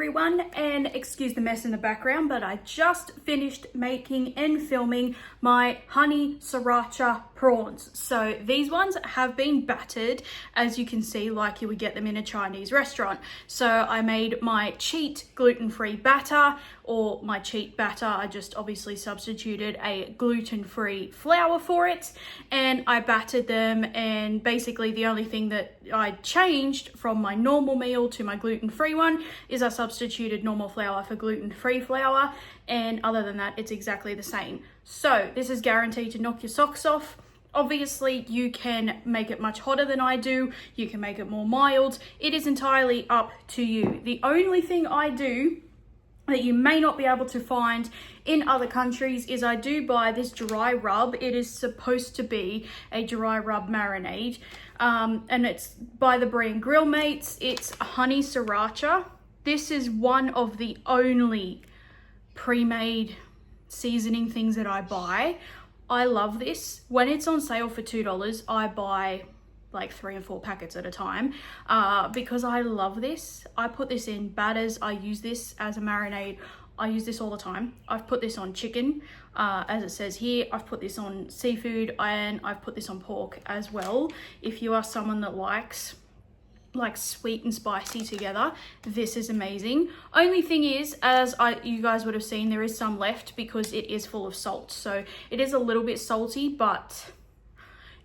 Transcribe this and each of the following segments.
everyone, and excuse the mess in the background, but I just finished making and filming my honey sriracha prawns. So these ones have been battered, as you can see, like you would get them in a Chinese restaurant. So I made my cheat gluten-free batter, or my cheat batter. I just obviously substituted a gluten-free flour for it, and I battered them, and basically the only thing that I changed from my normal meal to my gluten-free one is I substituted normal flour for gluten-free flour, and other than that it's exactly the same. So this is guaranteed to knock your socks off. Obviously you can make it much hotter than I do, you can make it more mild, it is entirely up to you. The only thing I do that you may not be able to find in other countries is I do buy this dry rub. It is supposed to be a dry rub marinade, and it's by the brand Grill Mates. It's honey sriracha. This is one of the only pre-made seasoning things that I buy. I love this. When it's on sale for $2, I buy like 3 or 4 packets at a time because I love this. I put this in batters. I use this as a marinade. I use this all the time. I've put this on chicken, as it says here. I've put this on seafood, and I've put this on pork as well. If you are someone that likes like sweet and spicy together, this is amazing. Only thing is, as you guys would have seen, there is some left because it is full of salt. So it is a little bit salty, but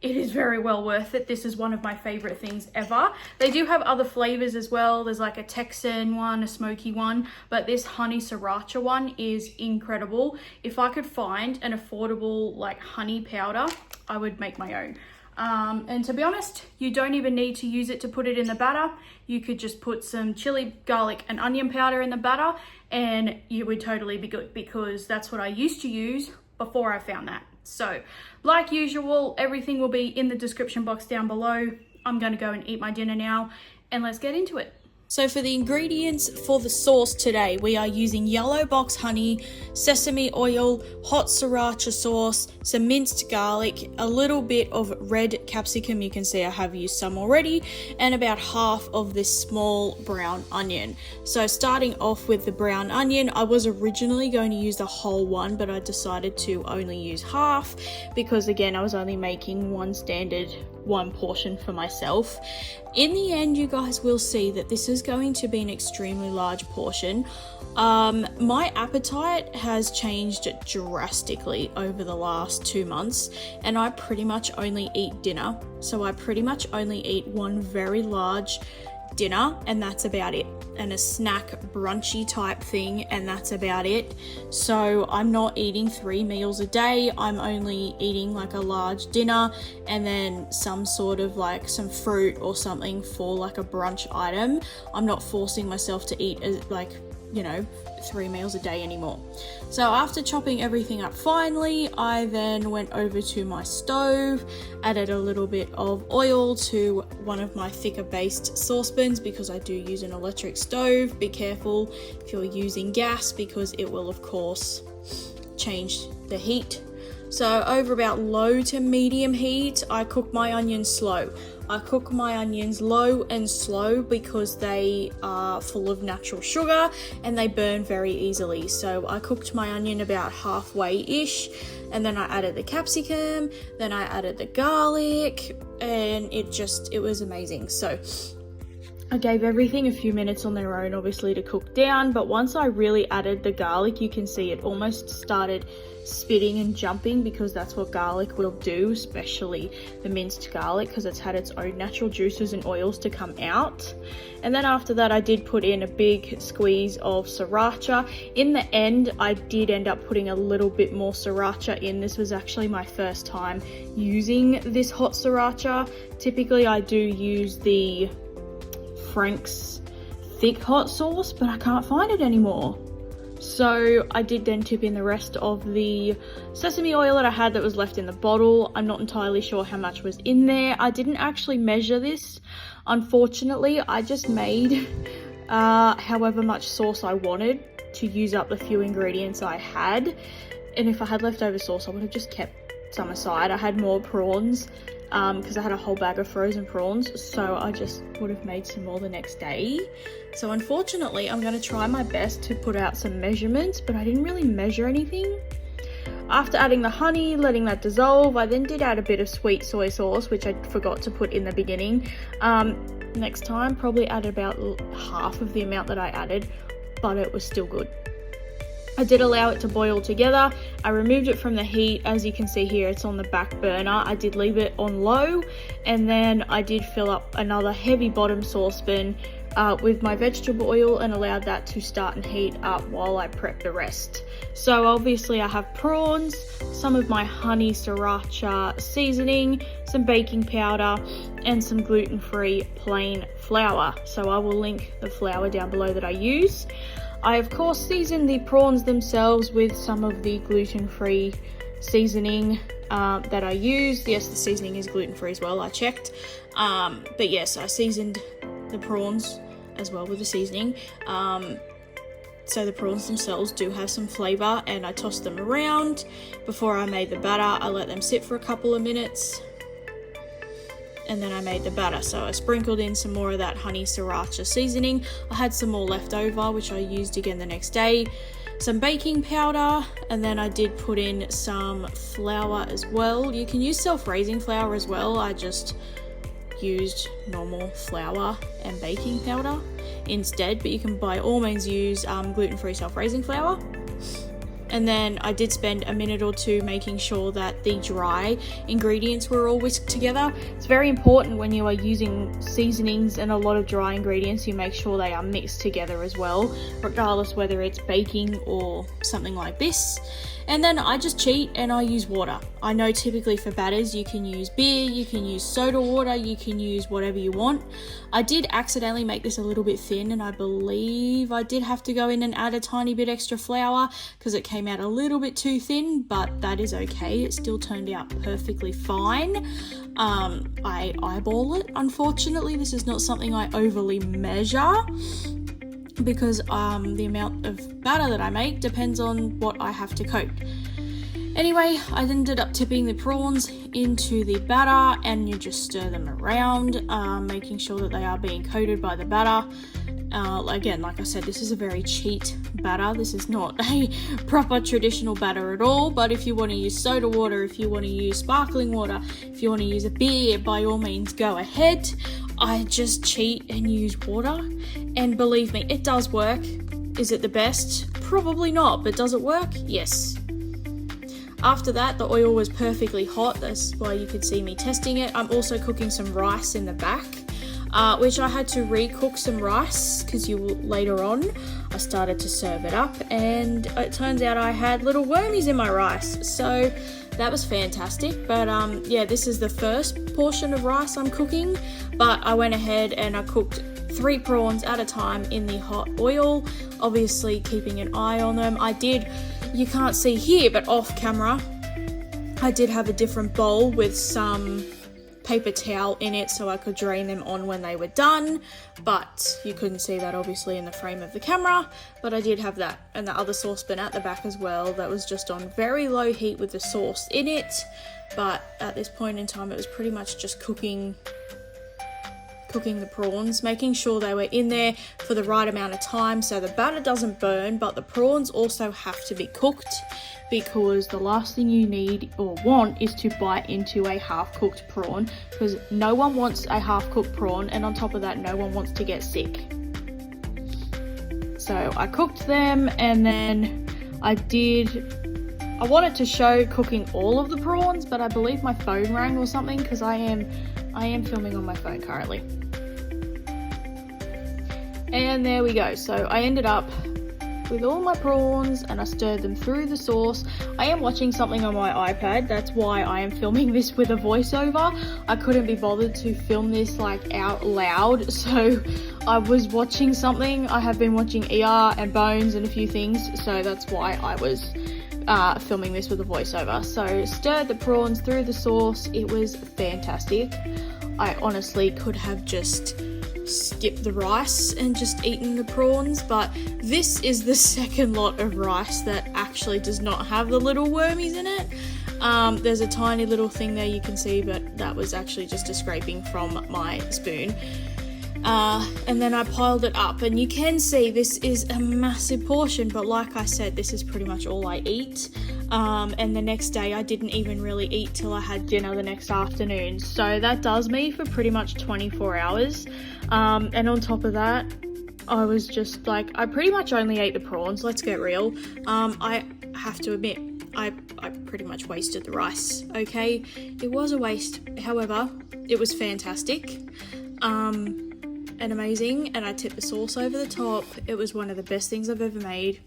it is very well worth it. This is one of my favorite things ever. They do have other flavors as well. There's like a Texan one, a smoky one, but this honey sriracha one is incredible. If I could find an affordable like honey powder, I would make my own. And to be honest, you don't even need to use it to put it in the batter. You could just put some chili, garlic, and onion powder in the batter, and you would totally be good, because that's what I used to use before I found that. So like usual, everything will be in the description box down below. I'm going to go and eat my dinner now, and let's get into it. So for the ingredients for the sauce today, we are using yellow box honey, sesame oil, hot sriracha sauce, some minced garlic, a little bit of red capsicum, you can see I have used some already, and about half of this small brown onion. So starting off with the brown onion, I was originally going to use the whole one, but I decided to only use half because again, I was only making one portion for myself. In the end, you guys will see that this is going to be an extremely large portion. My appetite has changed drastically over the last 2 months, and I pretty much only eat dinner. So I pretty much only eat one very large dinner, and that's about it, and a snack brunchy type thing, and that's about it. So I'm not eating 3 meals a day. I'm only eating like a large dinner and then some sort of like some fruit or something for like a brunch item. I'm not forcing myself to eat like, you know, 3 meals a day anymore. So after chopping everything up finely, I then went over to my stove, added a little bit of oil to one of my thicker based saucepans because I do use an electric stove. Be careful if you're using gas because it will of course change the heat. So over about low to medium heat, I cook my onions slow. I cook my onions low and slow because they are full of natural sugar and they burn very easily. So I cooked my onion about halfway-ish, and then I added the capsicum, then I added the garlic, and it was amazing. So I gave everything a few minutes on their own, obviously, to cook down, but once I really added the garlic, you can see it almost started spitting and jumping because that's what garlic will do, especially the minced garlic, because it's had its own natural juices and oils to come out. And then after that, I did put in a big squeeze of sriracha. In the end, I did end up putting a little bit more sriracha in. This was actually my first time using this hot sriracha. Typically, I do use the Frank's thick hot sauce, but I can't find it anymore. So I did then tip in the rest of the sesame oil that I had that was left in the bottle. I'm not entirely sure how much was in there. I didn't actually measure this. Unfortunately, I just made however much sauce I wanted to use up the few ingredients I had. And if I had leftover sauce, I would have just kept some aside. I had more prawns because I had a whole bag of frozen prawns, so I just would have made some more the next day. So unfortunately, I'm going to try my best to put out some measurements, but I didn't really measure anything. After adding the honey, letting that dissolve, I then did add a bit of sweet soy sauce, which I forgot to put in the beginning. Next time, probably add about half of the amount that I added, but it was still good. I did allow it to boil together. I removed it from the heat. As you can see here, it's on the back burner. I did leave it on low, and then I did fill up another heavy bottom saucepan with my vegetable oil and allowed that to start and heat up while I prep the rest. So obviously I have prawns, some of my honey sriracha seasoning, some baking powder, and some gluten-free plain flour. So I will link the flour down below that I use. I of course seasoned the prawns themselves with some of the gluten-free seasoning that I used. Yes, the seasoning is gluten-free as well, I checked. But yes, I seasoned the prawns as well with the seasoning. So the prawns themselves do have some flavor, and I tossed them around before I made the batter. I let them sit for a couple of minutes, and then I made the batter. So I sprinkled in some more of that honey sriracha seasoning. I had some more left over, which I used again the next day. Some baking powder, and then I did put in some flour as well. You can use self-raising flour as well. I just used normal flour and baking powder instead, but you can by all means use gluten-free self-raising flour. And then I did spend a minute or two making sure that the dry ingredients were all whisked together. It's very important when you are using seasonings and a lot of dry ingredients, you make sure they are mixed together as well, regardless whether it's baking or something like this. And then I just cheat and I use water. I know typically for batters you can use beer, you can use soda water, you can use whatever you want. I did accidentally make this a little bit thin, and I believe I did have to go in and add a tiny bit extra flour because it came out a little bit too thin, but that is okay. It still turned out perfectly fine. I eyeball it. Unfortunately, this is not something I overly measure, because the amount of batter that I make depends on what I have to coat. Anyway, I ended up tipping the prawns into the batter, and you just stir them around, making sure that they are being coated by the batter. Again, like I said, this is a very cheat batter. This is not a proper traditional batter at all, but if you want to use soda water, if you want to use sparkling water, if you want to use a beer, by all means go ahead. I just cheat and use water, and believe me, it does work. Is it the best? Probably not, but does it work? Yes. After that, the oil was perfectly hot. That's why you could see me testing it. I'm also cooking some rice in the back, which I had to re-cook some rice because later on I started to serve it up, and it turns out I had little wormies in my rice. So that was fantastic. But yeah, this is the first portion of rice I'm cooking, but I went ahead and I cooked 3 prawns at a time in the hot oil, obviously keeping an eye on them. You can't see here, but off camera, I did have a different bowl with some paper towel in it so I could drain them on when they were done, but you couldn't see that obviously in the frame of the camera, but I did have that, and the other saucepan at the back as well that was just on very low heat with the sauce in it. But at this point in time, it was pretty much just cooking the prawns, making sure they were in there for the right amount of time so the batter doesn't burn, but the prawns also have to be cooked, because the last thing you need or want is to bite into a half-cooked prawn, because no one wants a half-cooked prawn, and on top of that, no one wants to get sick. So I cooked them, and then I wanted to show cooking all of the prawns, but I believe my phone rang or something, because I am filming on my phone currently. And there we go. So I ended up with all my prawns and I stirred them through the sauce. I am watching something on my iPad. That's why I am filming this with a voiceover. I couldn't be bothered to film this like out loud, so I was watching something. I have been watching ER and Bones and a few things, so that's why I was filming this with a voiceover. So stirred the prawns through the sauce. It was fantastic. I honestly could have just skipped the rice and just eaten the prawns, but this is the second lot of rice that actually does not have the little wormies in it. There's a tiny little thing there you can see, but that was actually just a scraping from my spoon. And then I piled it up, and you can see this is a massive portion, but like I said, this is pretty much all I eat. And the next day I didn't even really eat till I had dinner the next afternoon, so that does me for pretty much 24 hours. And on top of that, I was just like, I pretty much only ate the prawns, let's get real. I have to admit, I pretty much wasted the rice, okay? It was a waste, however, it was fantastic. And amazing, and I tipped the sauce over the top. It was one of the best things I've ever made.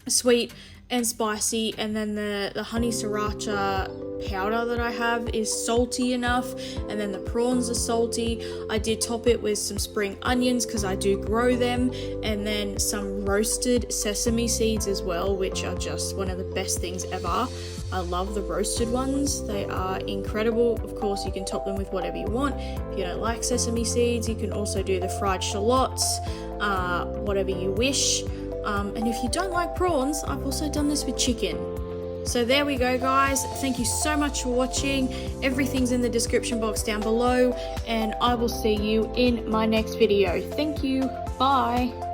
Sweet and spicy, and then the honey sriracha powder that I have is salty enough, and then the prawns are salty. I did top it with some spring onions because I do grow them, and then some roasted sesame seeds as well, which are just one of the best things ever. I love the roasted ones, they are incredible. Of course, you can top them with whatever you want. If you don't like sesame seeds, you can also do the fried shallots, whatever you wish. And if you don't like prawns, I've also done this with chicken. So there we go, guys. Thank you so much for watching. Everything's in the description box down below, and I will see you in my next video. Thank you. Bye.